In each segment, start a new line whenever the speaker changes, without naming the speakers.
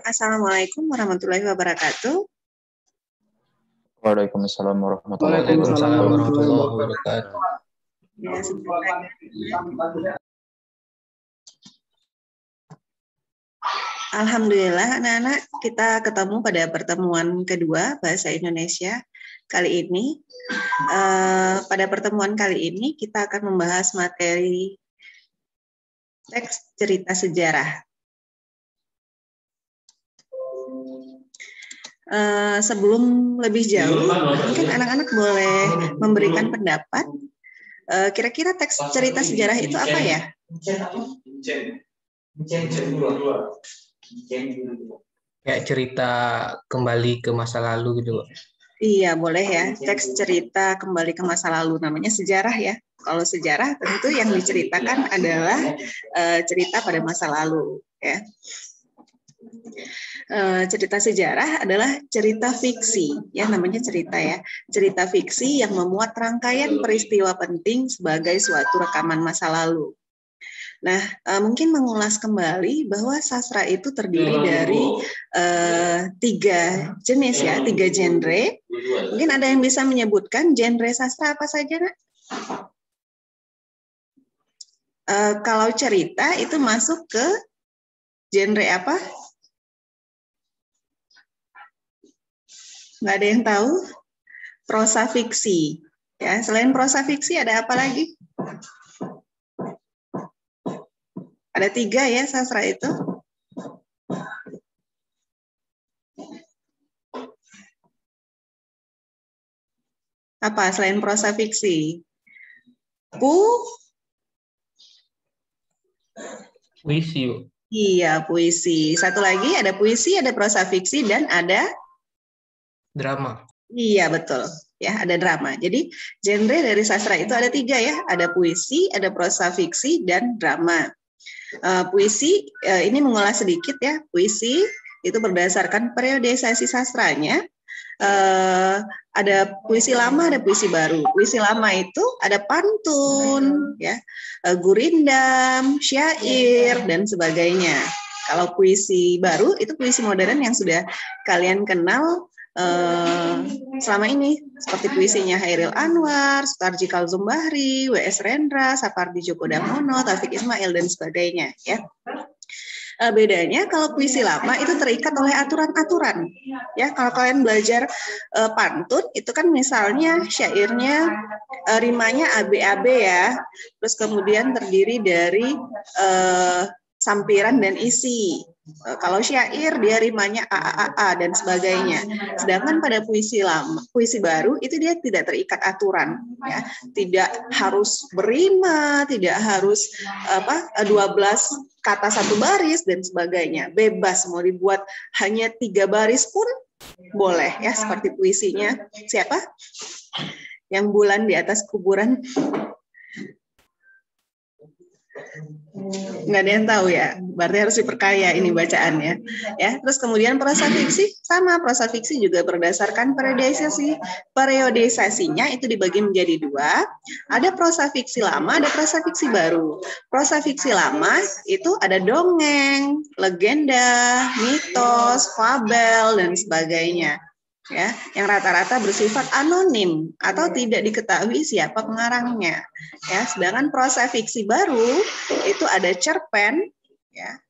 Assalamualaikum warahmatullahi wabarakatuh.
Waalaikumsalam warahmatullahi wabarakatuh.
Ya, alhamdulillah anak-anak, kita ketemu pada pertemuan kedua Bahasa Indonesia kali ini. Pada pertemuan kali ini kita akan membahas materi teks cerita sejarah. Sebelum lebih jauh, mungkin anak-anak boleh memberikan pendapat. Kira-kira teks cerita sejarah itu apa ya?
Kayak cerita kembali ke masa lalu gitu.
Iya, boleh ya. Teks cerita kembali ke masa lalu, namanya sejarah ya. Kalau sejarah tentu yang diceritakan adalah cerita pada masa lalu ya. Cerita sejarah adalah cerita fiksi, ya namanya cerita ya. Cerita fiksi yang memuat rangkaian peristiwa penting sebagai suatu rekaman masa lalu. Nah, mungkin mengulas kembali bahwa sastra itu terdiri dari 3 jenis ya, 3 genre. Mungkin ada yang bisa menyebutkan genre sastra apa saja, Nak? Kalau cerita itu masuk ke genre apa? Nggak ada yang tahu? Prosa fiksi. Ya, selain prosa fiksi ada apa lagi? Ada 3 ya sastra itu. Apa selain prosa fiksi?
Puisi.
Iya, puisi. Satu lagi ada puisi, ada prosa fiksi, dan ada
Drama.
Iya, betul. Ya, ada drama. Jadi, genre dari sastra itu ada 3 ya. Ada puisi, ada prosa fiksi, dan drama. Puisi, ini mengulas sedikit ya. Puisi itu berdasarkan periodisasi sastranya. Ada puisi lama, ada puisi baru. Puisi lama itu ada pantun, ya, gurindam, syair, dan sebagainya. Kalau puisi baru itu puisi modern yang sudah kalian kenal selama ini, seperti puisinya Hairil Anwar, Sutarji Kalzum Bahri, W.S. Rendra, Sapardi Djoko Damono, Taufik Ismail, dan sebagainya. Ya. Bedanya kalau puisi lama itu terikat oleh aturan-aturan. Ya, kalau kalian belajar pantun itu kan misalnya syairnya rimanya AB-AB ya, terus kemudian terdiri dari sampiran dan isi. Kalau syair dia rimanya a dan sebagainya. Sedangkan pada puisi lama, puisi baru itu dia tidak terikat aturan, ya. Tidak harus berima, tidak harus 12 kata satu baris dan sebagainya. Bebas mau dibuat hanya 3 baris pun boleh ya, seperti puisinya siapa? Yang bulan di atas kuburan. Nggak ada yang tahu ya, berarti harus diperkaya ini bacaannya ya. Terus kemudian prosa fiksi sama, prosa fiksi juga berdasarkan periodisasinya itu dibagi menjadi 2. Ada prosa fiksi lama, ada prosa fiksi baru. Prosa fiksi lama itu ada dongeng, legenda, mitos, fabel, dan sebagainya. Ya, yang rata-rata bersifat anonim atau tidak diketahui siapa pengarangnya. Ya, sedangkan prosa fiksi baru itu ada cerpen, ya,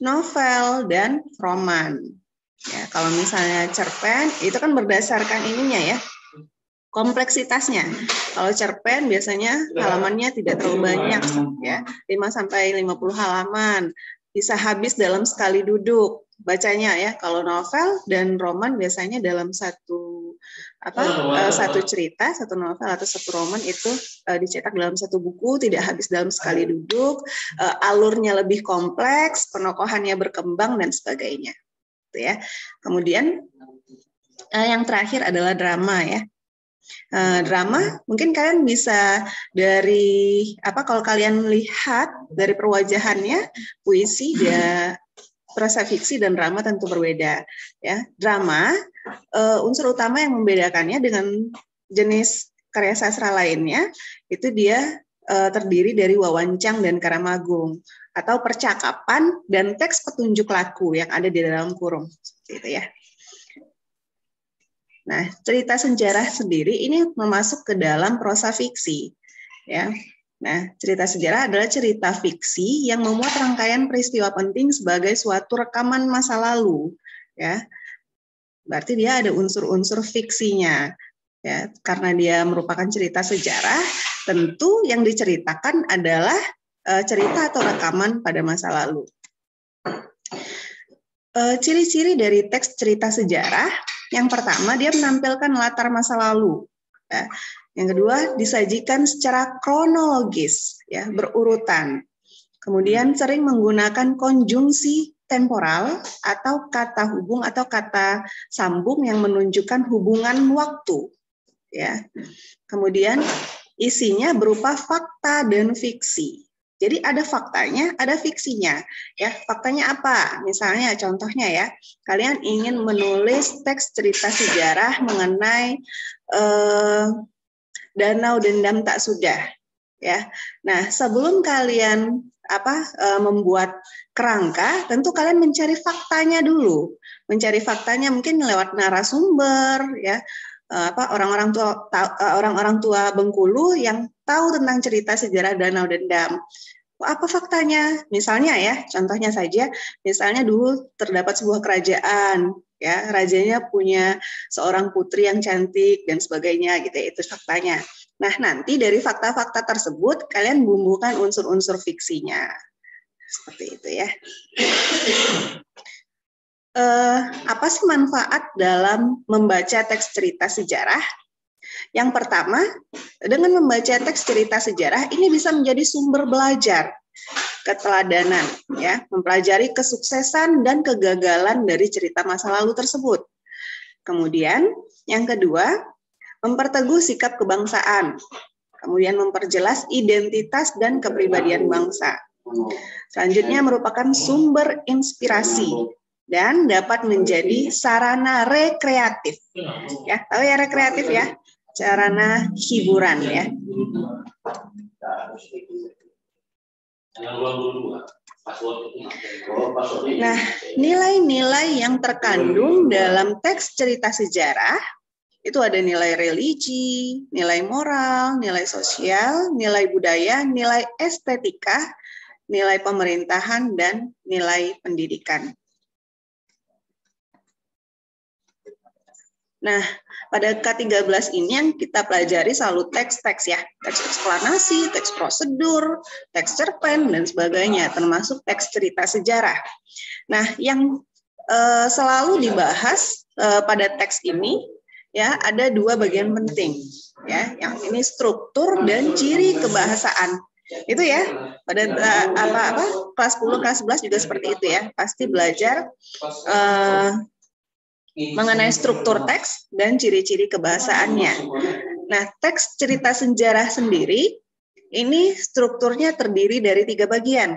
novel, dan roman. Ya, kalau misalnya cerpen itu kan berdasarkan ininya ya, kompleksitasnya. Kalau cerpen biasanya halamannya tidak terlalu banyak, ya, 5-50 halaman, bisa habis dalam sekali duduk bacanya ya. Kalau novel dan roman biasanya dalam satu cerita, satu novel atau satu roman itu dicetak dalam satu buku, tidak habis dalam sekali duduk, alurnya lebih kompleks, penokohannya berkembang, dan sebagainya. Gitu ya. Kemudian yang terakhir adalah drama ya. Drama mungkin kalian bisa dari kalau kalian lihat dari perwajahannya, puisi dan prosa fiksi dan drama tentu berbeda ya. Drama unsur utama yang membedakannya dengan jenis karya sastra lainnya itu dia terdiri dari wawancang dan karamagung, atau percakapan dan teks petunjuk laku yang ada di dalam kurung. Seperti itu ya. Nah, cerita sejarah sendiri ini masuk ke dalam prosa fiksi. Ya. Nah, cerita sejarah adalah cerita fiksi yang memuat rangkaian peristiwa penting sebagai suatu rekaman masa lalu. Ya. Berarti dia ada unsur-unsur fiksinya. Ya, karena dia merupakan cerita sejarah, tentu yang diceritakan adalah cerita atau rekaman pada masa lalu. Ciri-ciri dari teks cerita sejarah, yang pertama dia menampilkan latar masa lalu. Ya. Yang kedua disajikan secara kronologis, ya, berurutan. Kemudian sering menggunakan konjungsi temporal atau kata hubung atau kata sambung yang menunjukkan hubungan waktu. Ya. Kemudian isinya berupa fakta dan fiksi. Jadi ada faktanya, ada fiksinya. Ya, faktanya apa? Misalnya contohnya ya, kalian ingin menulis teks cerita sejarah mengenai Danau Dendam Tak Sudah. Ya. Nah, sebelum kalian membuat kerangka, tentu kalian mencari faktanya dulu. Mencari faktanya mungkin lewat narasumber, ya. Orang-orang tua Bengkulu yang tahu tentang cerita sejarah Danau Dendam. Apa faktanya? Misalnya ya, contohnya saja, misalnya dulu terdapat sebuah kerajaan, ya, rajanya punya seorang putri yang cantik dan sebagainya, gitu ya, itu faktanya. Nah, nanti dari fakta-fakta tersebut kalian bumbukan unsur-unsur fiksinya, seperti itu ya. Apa sih manfaat dalam membaca teks cerita sejarah? Yang pertama, dengan membaca teks cerita sejarah ini bisa menjadi sumber belajar, keteladanan, ya, mempelajari kesuksesan dan kegagalan dari cerita masa lalu tersebut. Kemudian, yang kedua, memperteguh sikap kebangsaan, kemudian memperjelas identitas dan kepribadian bangsa. Selanjutnya merupakan sumber inspirasi dan dapat menjadi sarana rekreatif. Ya, tahu ya rekreatif ya? Sarana hiburan ya. Nah, nilai-nilai yang terkandung dalam teks cerita sejarah itu ada nilai religi, nilai moral, nilai sosial, nilai budaya, nilai estetika, nilai pemerintahan, dan nilai pendidikan. Nah, pada K13 ini yang kita pelajari selalu teks-teks ya, teks eksplanasi, teks prosedur, teks cerpen, dan sebagainya, termasuk teks cerita sejarah. Nah, yang selalu dibahas pada teks ini, ya, ada dua bagian penting, ya, yang ini struktur dan ciri kebahasaan. Itu ya, pada kelas 10, kelas 11 juga seperti itu ya, pasti belajar mengenai struktur teks dan ciri-ciri kebahasaannya. Nah, teks cerita sejarah sendiri, ini strukturnya terdiri dari 3 bagian.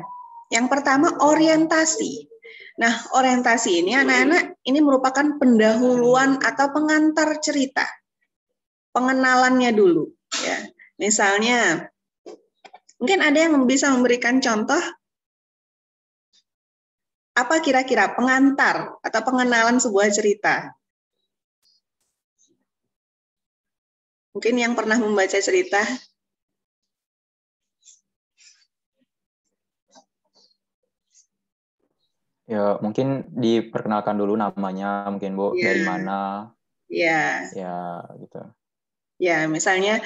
Yang pertama, orientasi. Nah, orientasi ini anak-anak, ini merupakan pendahuluan atau pengantar cerita. Pengenalannya dulu. Ya. Misalnya, mungkin ada yang bisa memberikan contoh, apa kira-kira pengantar atau pengenalan sebuah cerita? Mungkin yang pernah membaca cerita.
Ya, mungkin diperkenalkan dulu namanya, mungkin Bu,
Ya.
dari mana?
Ya.
Ya, gitu.
Ya, misalnya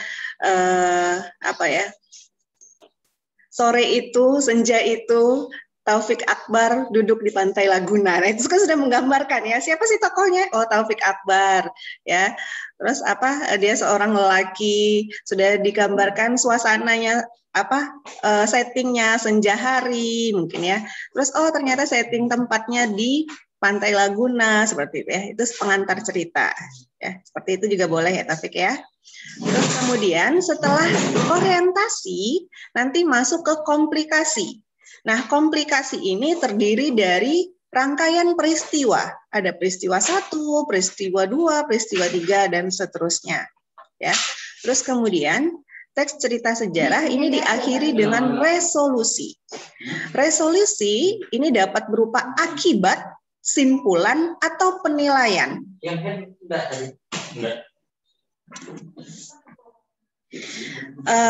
sore itu, senja itu, Taufik Akbar duduk di pantai Laguna. Nah, itu kan sudah menggambarkan ya, siapa sih tokohnya? Oh, Taufik Akbar, ya. Terus dia seorang lelaki, sudah digambarkan suasananya, settingnya senja hari mungkin ya. Terus ternyata setting tempatnya di pantai Laguna, seperti itu ya. Itu pengantar cerita. Ya, seperti itu juga boleh ya, Taufik ya. Terus kemudian setelah orientasi, nanti masuk ke komplikasi. Nah, komplikasi ini terdiri dari rangkaian peristiwa. Ada peristiwa 1, peristiwa 2, peristiwa 3, dan seterusnya. Ya. Terus kemudian teks cerita sejarah ini diakhiri dengan resolusi. Resolusi ini dapat berupa akibat, simpulan, atau penilaian.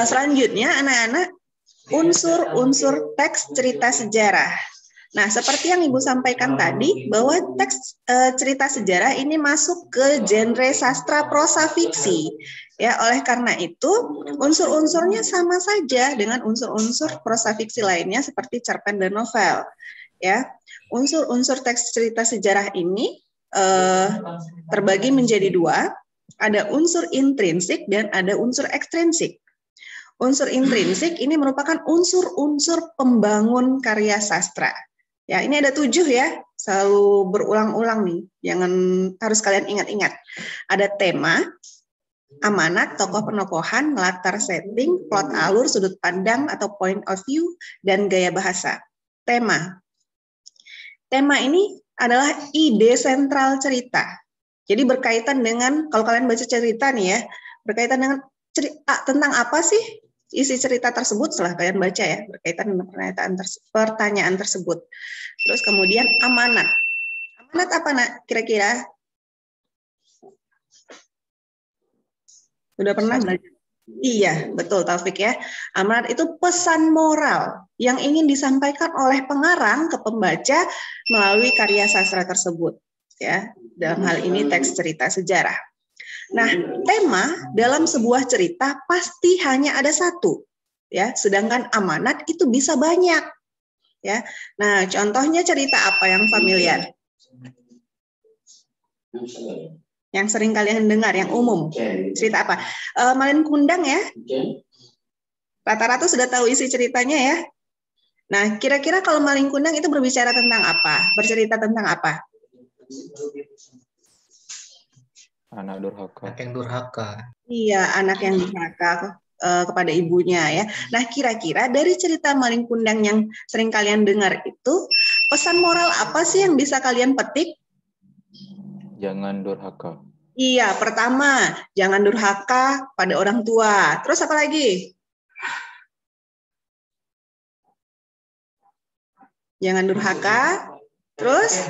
Selanjutnya, anak-anak, unsur-unsur teks cerita sejarah. Nah, seperti yang Ibu sampaikan tadi, bahwa teks cerita sejarah ini masuk ke genre sastra prosa fiksi. Ya, oleh karena itu, unsur-unsurnya sama saja dengan unsur-unsur prosa fiksi lainnya seperti cerpen dan novel. Ya, unsur-unsur teks cerita sejarah ini terbagi menjadi dua, ada unsur intrinsik dan ada unsur ekstrinsik. Unsur intrinsik ini merupakan unsur-unsur pembangun karya sastra. Ya, ini ada 7 ya, selalu berulang-ulang nih, jangan harus kalian ingat-ingat. Ada tema, amanat, tokoh penokohan, latar setting, plot alur, sudut pandang atau point of view, dan gaya bahasa. Tema. Tema ini adalah ide sentral cerita. Jadi berkaitan dengan, kalau kalian baca cerita nih ya, berkaitan dengan cerita, tentang apa sih isi cerita tersebut setelah kalian baca ya, berkaitan dengan pertanyaan tersebut. Terus kemudian amanat. Amanat apa nak kira-kira? Sudah pernah belajar? Iya, betul Taufik ya. Amanat itu pesan moral yang ingin disampaikan oleh pengarang ke pembaca melalui karya sastra tersebut. Ya, dalam hal ini teks cerita sejarah. Nah, tema dalam sebuah cerita pasti hanya ada satu, ya. Sedangkan amanat itu bisa banyak, ya. Nah, contohnya cerita apa yang familiar? Yang sering kalian dengar, yang umum. Cerita apa? Malin Kundang ya. Rata-rata sudah tahu isi ceritanya ya. Nah, kira-kira kalau Malin Kundang itu berbicara tentang apa? Bercerita tentang apa?
Anak durhaka.
Anak yang durhaka.
Iya, anak yang durhaka kepada ibunya ya. Nah, kira-kira dari cerita Malin Kundang yang sering kalian dengar itu, pesan moral apa sih yang bisa kalian petik?
Jangan durhaka.
Iya, pertama, jangan durhaka pada orang tua. Terus apa lagi? Jangan durhaka. Terus?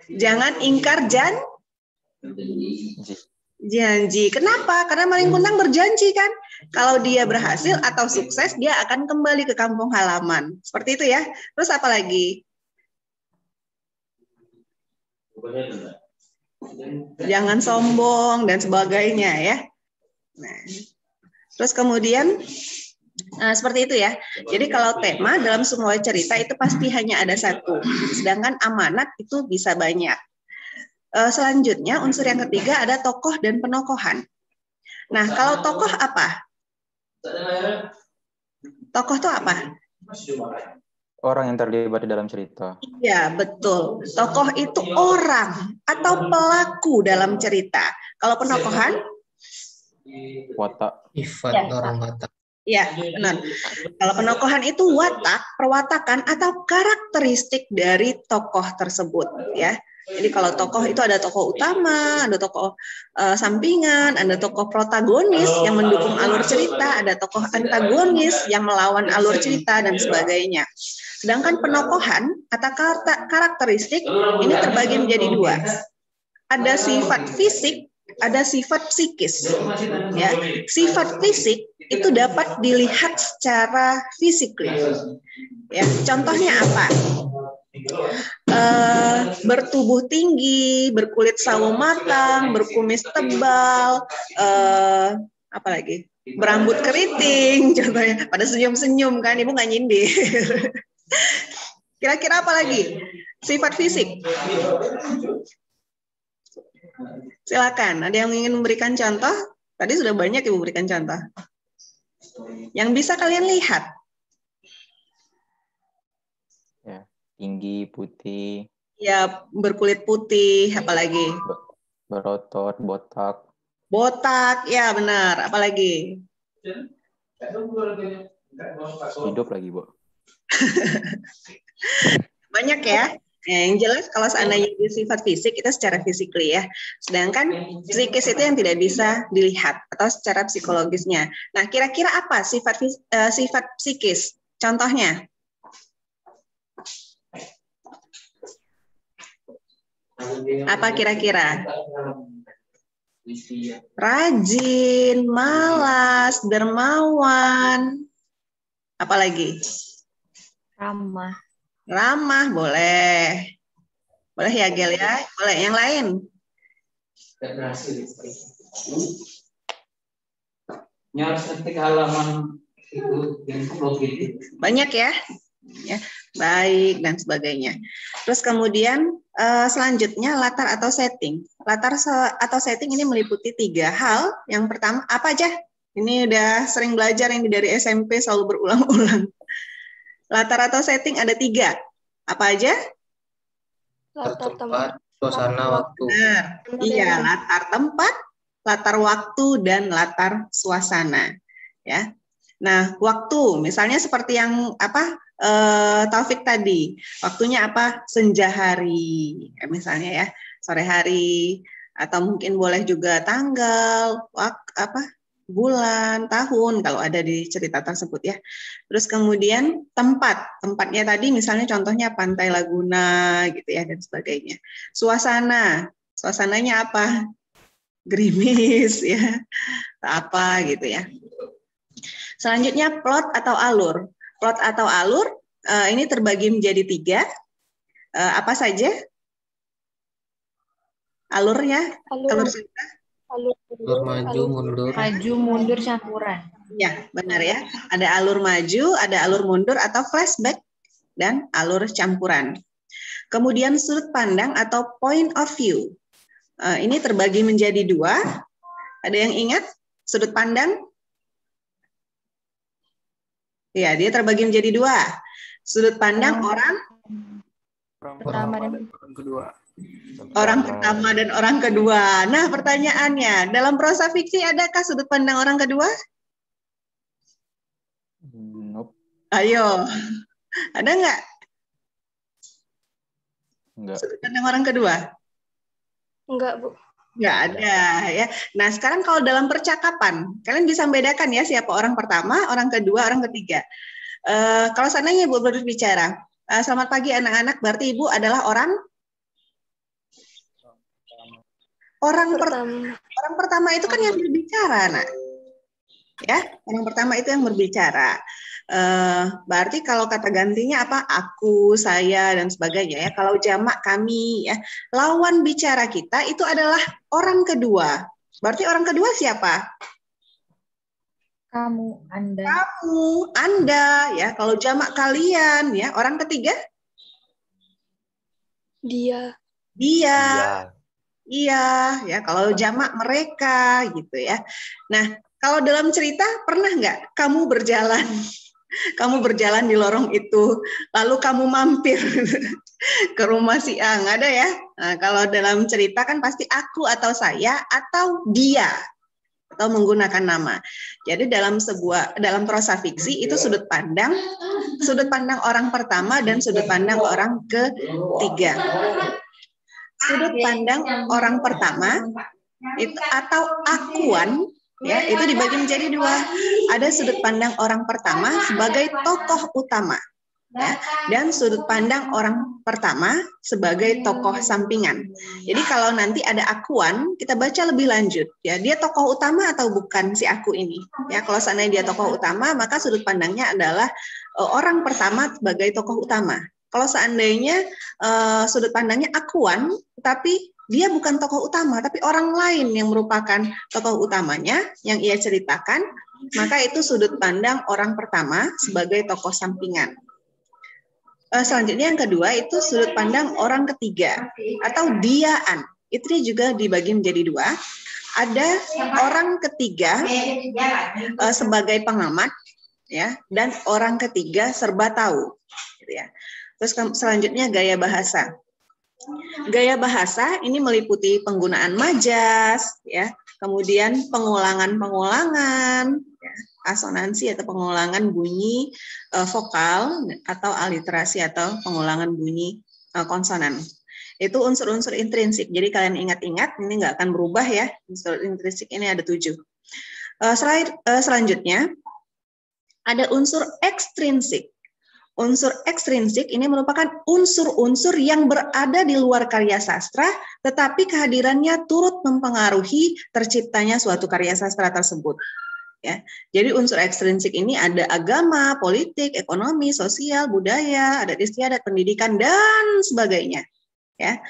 Jangan ingkar janji. Kenapa? Karena Malin Kundang berjanji kan, kalau dia berhasil atau sukses, dia akan kembali ke kampung halaman. Seperti itu ya. Terus apa lagi? Jangan sombong dan sebagainya ya. Nah, terus kemudian seperti itu ya. Jadi kalau tema dalam semua cerita itu pasti hanya ada satu. Sedangkan amanat itu bisa banyak. Selanjutnya unsur yang ketiga ada tokoh dan penokohan. Nah, kalau tokoh apa? Tokoh itu apa?
Orang yang terlibat di dalam cerita.
Iya, betul. Tokoh itu orang atau pelaku dalam cerita. Kalau penokohan?
Watak.
Sifat orang watak.
Ya, benar. Kalau penokohan itu watak, perwatakan atau karakteristik dari tokoh tersebut, ya. Jadi kalau tokoh itu ada tokoh utama, ada tokoh sampingan, ada tokoh protagonis yang mendukung alur cerita, ada tokoh antagonis yang melawan alur cerita dan sebagainya. Sedangkan penokohan atau karakteristik ini terbagi menjadi dua. Ada sifat fisik, ada sifat psikis. Ya, sifat fisik itu dapat dilihat secara fisikly. Ya, contohnya apa? Bertubuh tinggi, berkulit sawo matang, berkumis tebal, apa lagi? Berambut keriting, contohnya. Pada senyum-senyum kan, ibu nggak nyindir. Kira-kira apa lagi? Sifat fisik. Silakan, ada yang ingin memberikan contoh? Tadi sudah banyak ibu berikan contoh. Yang bisa kalian lihat.
Ya, tinggi, putih.
Ya, berkulit putih, apalagi?
Berotot, botak.
Botak, ya benar. Apalagi?
Hidup lagi, Bu.
Banyak ya. Yang jelas kalau seandainya sifat fisik itu secara physically ya. Sedangkan psikis itu yang tidak bisa dilihat atau secara psikologisnya. Nah, kira-kira apa sifat psikis? Contohnya? Apa kira-kira? Rajin, malas, dermawan. Apa lagi?
Ramah.
Ramah, boleh. Boleh ya, Gel ya? Boleh. Yang lain?
Harus ketik halaman itu
Banyak ya? Ya, baik dan sebagainya. Terus kemudian selanjutnya latar atau setting. Latar atau setting ini meliputi 3 hal. Yang pertama apa aja? Ini udah sering belajar ini dari SMP selalu berulang-ulang. Latar atau setting ada 3. Apa aja?
Latar tempat, suasana, waktu.
Benar. Iya, latar tempat, latar waktu, dan latar suasana. Ya. Nah, waktu, misalnya seperti yang Taufik tadi, waktunya apa? Senja hari, misalnya ya, sore hari, atau mungkin boleh juga tanggal, bulan, tahun, kalau ada di cerita tersebut ya. Terus kemudian tempatnya tadi misalnya contohnya Pantai Laguna gitu ya dan sebagainya. Suasananya apa? Gerimis ya, apa gitu ya. Selanjutnya plot atau alur. Plot atau alur ini terbagi menjadi 3. Apa saja? Alurnya?
Alur maju, mundur.
Maju, mundur, campuran.
Ya, benar ya. Ada alur maju, ada alur mundur atau flashback, dan alur campuran. Kemudian sudut pandang atau point of view. Ini terbagi menjadi 2. Ada yang ingat sudut pandang? Ya, dia terbagi menjadi 2. Sudut pandang orang
pertama dan
kedua.
Orang pertama dan orang kedua. Nah, pertanyaannya, dalam prosa fiksi adakah sudut pandang orang kedua?
Nope.
Ayo, ada nggak?
Enggak.
Sudut pandang orang kedua?
enggak, Bu.
Nggak ada ya. Nah, sekarang kalau dalam percakapan, kalian bisa membedakan ya siapa orang pertama, orang kedua, orang ketiga. Kalau seandainya Ibu berbicara, selamat pagi anak-anak, berarti Ibu adalah orang pertama itu kan yang berbicara, nak. Ya, orang pertama itu yang berbicara. Berarti kalau kata gantinya apa? Aku, saya, dan sebagainya ya. Kalau jamak kami ya. Lawan bicara kita itu adalah orang kedua. Berarti orang kedua siapa?
Kamu, Anda.
Kamu, Anda ya. Kalau jamak kalian ya. Orang ketiga?
Dia.
Iya, ya kalau jamak mereka gitu ya. Nah, kalau dalam cerita pernah nggak kamu berjalan, di lorong itu, lalu kamu mampir ke rumah si A, nggak ada ya? Nah, kalau dalam cerita kan pasti aku atau saya atau dia atau menggunakan nama. Jadi dalam prosa fiksi itu sudut pandang orang pertama dan sudut pandang orang ketiga. Sudut pandang orang pertama itu atau akuan ya itu dibagi menjadi 2. Ada sudut pandang orang pertama sebagai tokoh utama ya, dan sudut pandang orang pertama sebagai tokoh sampingan. Jadi kalau nanti ada akuan, kita baca lebih lanjut ya, dia tokoh utama atau bukan si aku ini. Ya, kalau seandainya dia tokoh utama, maka sudut pandangnya adalah orang pertama sebagai tokoh utama. Kalau seandainya sudut pandangnya akuan, tapi dia bukan tokoh utama, tapi orang lain yang merupakan tokoh utamanya yang ia ceritakan, maka itu sudut pandang orang pertama sebagai tokoh sampingan. Selanjutnya yang kedua itu sudut pandang orang ketiga atau diaan. Itu juga dibagi menjadi 2. Ada orang ketiga sebagai pengamat, ya, dan orang ketiga serba tahu. Gitu ya. Terus selanjutnya gaya bahasa. Gaya bahasa ini meliputi penggunaan majas, ya, kemudian pengulangan, ya, asonansi atau pengulangan bunyi vokal atau aliterasi atau pengulangan bunyi Konsonan. Itu unsur-unsur intrinsik. Jadi kalian ingat-ingat, ini nggak akan berubah ya. Unsur intrinsik ini ada 7. Selanjutnya, ada unsur ekstrinsik. Unsur ekstrinsik ini merupakan unsur-unsur yang berada di luar karya sastra, tetapi kehadirannya turut mempengaruhi terciptanya suatu karya sastra tersebut. Ya, jadi unsur ekstrinsik ini ada agama, politik, ekonomi, sosial, budaya, adat istiadat, pendidikan, dan sebagainya. Ya,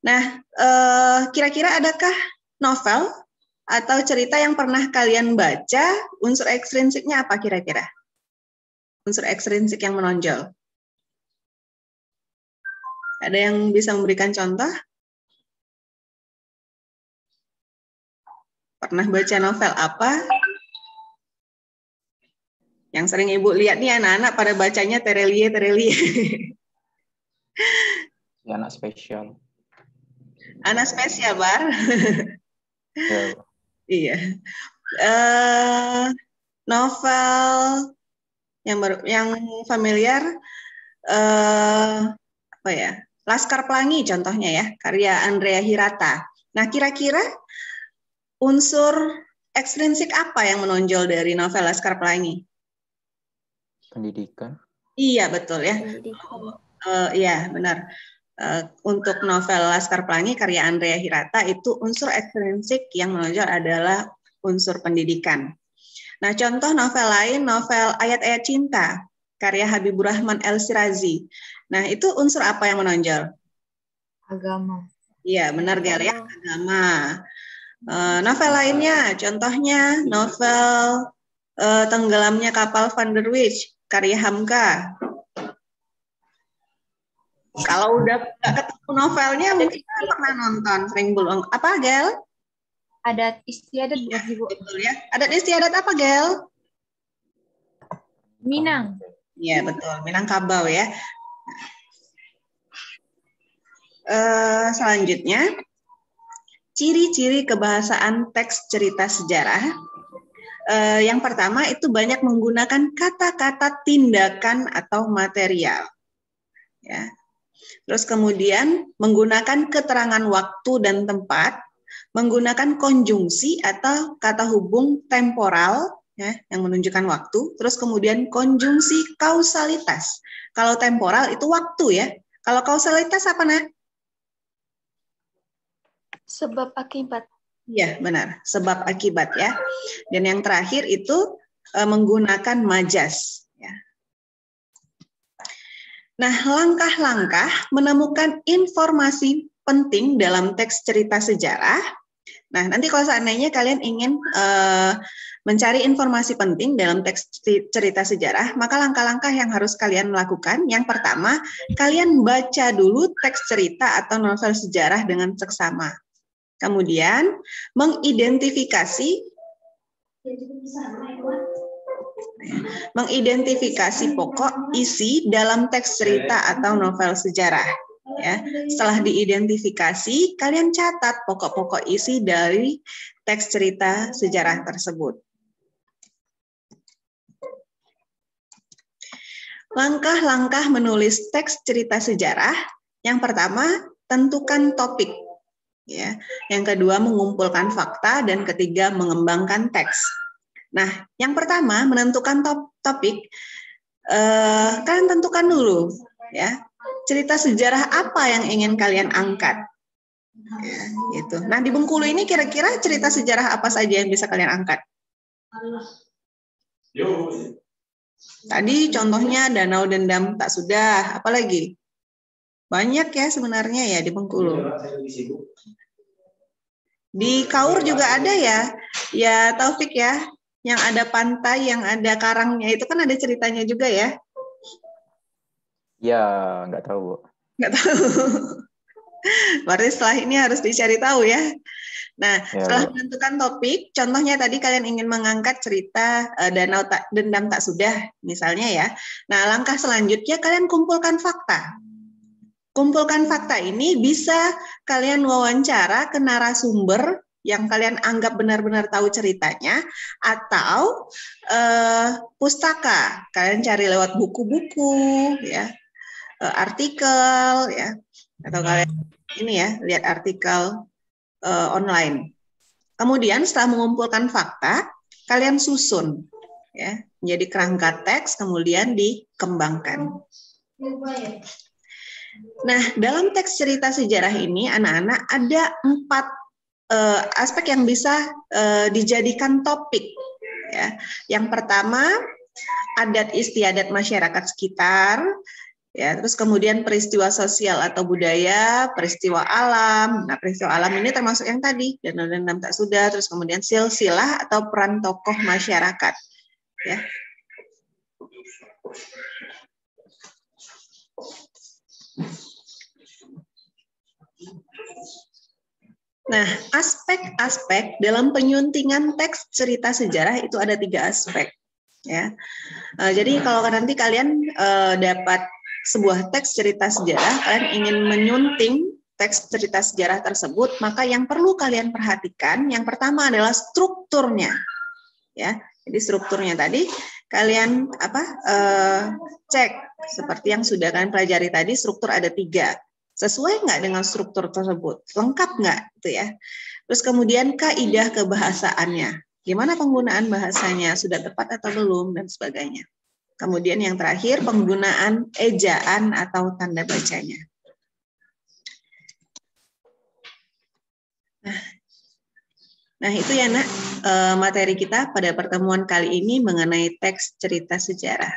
nah kira-kira adakah novel atau cerita yang pernah kalian baca unsur ekstrinsiknya apa kira-kira? Unsur ekstrinsik yang menonjol. Ada yang bisa memberikan contoh? Pernah baca novel apa? Yang sering Ibu lihat nih anak-anak pada bacanya Terelie.
Ya, anak spesial.
Anak spesial, Bar.
Ya.
Iya. Novel yang familiar apa ya? Laskar Pelangi contohnya ya, karya Andrea Hirata. Nah, kira-kira unsur ekstrinsik apa yang menonjol dari novel Laskar Pelangi?
Pendidikan.
Iya, betul ya.
Pendidikan.
Iya, benar. Untuk novel Laskar Pelangi karya Andrea Hirata itu unsur ekstrinsik yang menonjol adalah unsur pendidikan. Nah, contoh novel lain, novel Ayat-Ayat Cinta, karya Habibur Rahman El-Shirazi. Nah, itu unsur apa yang menonjol?
Agama.
Iya, benar Gal ya, agama. Novel lainnya, contohnya novel Tenggelamnya Kapal Van der Wijk, karya Hamka. Kalau udah nggak ketemu novelnya, mungkin pernah nonton, sering belum. Apa, Gel?
Adat istiadat bukan sih, Bu?
Betul ya. Adat istiadat apa, Gel?
Minang.
Iya, betul. Minangkabau ya. Selanjutnya, ciri-ciri kebahasaan teks cerita sejarah. Yang pertama itu banyak menggunakan kata-kata tindakan atau material. Ya. Terus kemudian menggunakan keterangan waktu dan tempat, menggunakan konjungsi atau kata hubung temporal ya, yang menunjukkan waktu, terus kemudian konjungsi kausalitas. Kalau temporal itu waktu ya. Kalau kausalitas apa, Nak?
Sebab akibat.
Iya, benar. Sebab akibat ya. Dan yang terakhir itu menggunakan majas ya. Nah, langkah-langkah menemukan informasi penting dalam teks cerita sejarah. Nah, nanti kalau seandainya kalian ingin mencari informasi penting dalam teks cerita sejarah, maka langkah-langkah yang harus kalian lakukan, yang pertama, kalian baca dulu teks cerita atau novel sejarah dengan seksama. Kemudian, mengidentifikasi pokok isi dalam teks cerita atau novel sejarah. Ya, setelah diidentifikasi, kalian catat pokok-pokok isi dari teks cerita sejarah tersebut. Langkah-langkah menulis teks cerita sejarah. Yang pertama, tentukan topik. Ya, yang kedua, mengumpulkan fakta, dan ketiga, mengembangkan teks. Nah, yang pertama, menentukan topik. Kalian tentukan dulu, ya. Cerita sejarah apa yang ingin kalian angkat? Ya, gitu. Nah, di Bengkulu ini kira-kira cerita sejarah apa saja yang bisa kalian angkat? Tadi contohnya Danau Dendam Tak Sudah, apalagi? Banyak ya sebenarnya ya di Bengkulu. Di Kaur juga ada ya, ya Taufik ya, yang ada pantai, yang ada karangnya, itu kan ada ceritanya juga ya?
Ya, nggak tahu, Bu.
Nggak tahu. Berarti setelah ini harus dicari tahu ya. Nah,
Ya,
setelah
Bu.
menentukan topik, contohnya tadi kalian ingin mengangkat cerita Danau Dendam Tak Sudah, misalnya ya. Nah, langkah selanjutnya kalian kumpulkan fakta. Kumpulkan fakta ini bisa kalian wawancara ke narasumber yang kalian anggap benar-benar tahu ceritanya, atau pustaka. Kalian cari lewat buku-buku, ya. artikel ya, atau kalian ini ya lihat artikel online. Kemudian setelah mengumpulkan fakta, kalian susun ya menjadi kerangka teks, kemudian dikembangkan. Nah, dalam teks cerita sejarah ini, anak-anak ada 4 aspek yang bisa dijadikan topik. Ya. Yang pertama, adat istiadat masyarakat sekitar. Ya, terus kemudian peristiwa sosial atau budaya, peristiwa alam. Nah, peristiwa alam ini termasuk yang tadi, Danau Dendam Tak Sudah, terus kemudian silsilah atau peran tokoh masyarakat. Ya. Nah, aspek-aspek dalam penyuntingan teks cerita sejarah itu ada 3 aspek. Ya, jadi kalau nanti kalian dapat sebuah teks cerita sejarah, kalian ingin menyunting teks cerita sejarah tersebut, maka yang perlu kalian perhatikan, yang pertama adalah strukturnya. Ya, jadi strukturnya tadi kalian cek seperti yang sudah kalian pelajari tadi, struktur ada 3. Sesuai nggak dengan struktur tersebut? Lengkap nggak? Gitu ya. Terus kemudian kaidah kebahasaannya. Gimana penggunaan bahasanya? Sudah tepat atau belum? Dan sebagainya. Kemudian yang terakhir, penggunaan ejaan atau tanda bacanya. Nah itu ya nak, materi kita pada pertemuan kali ini mengenai teks cerita sejarah.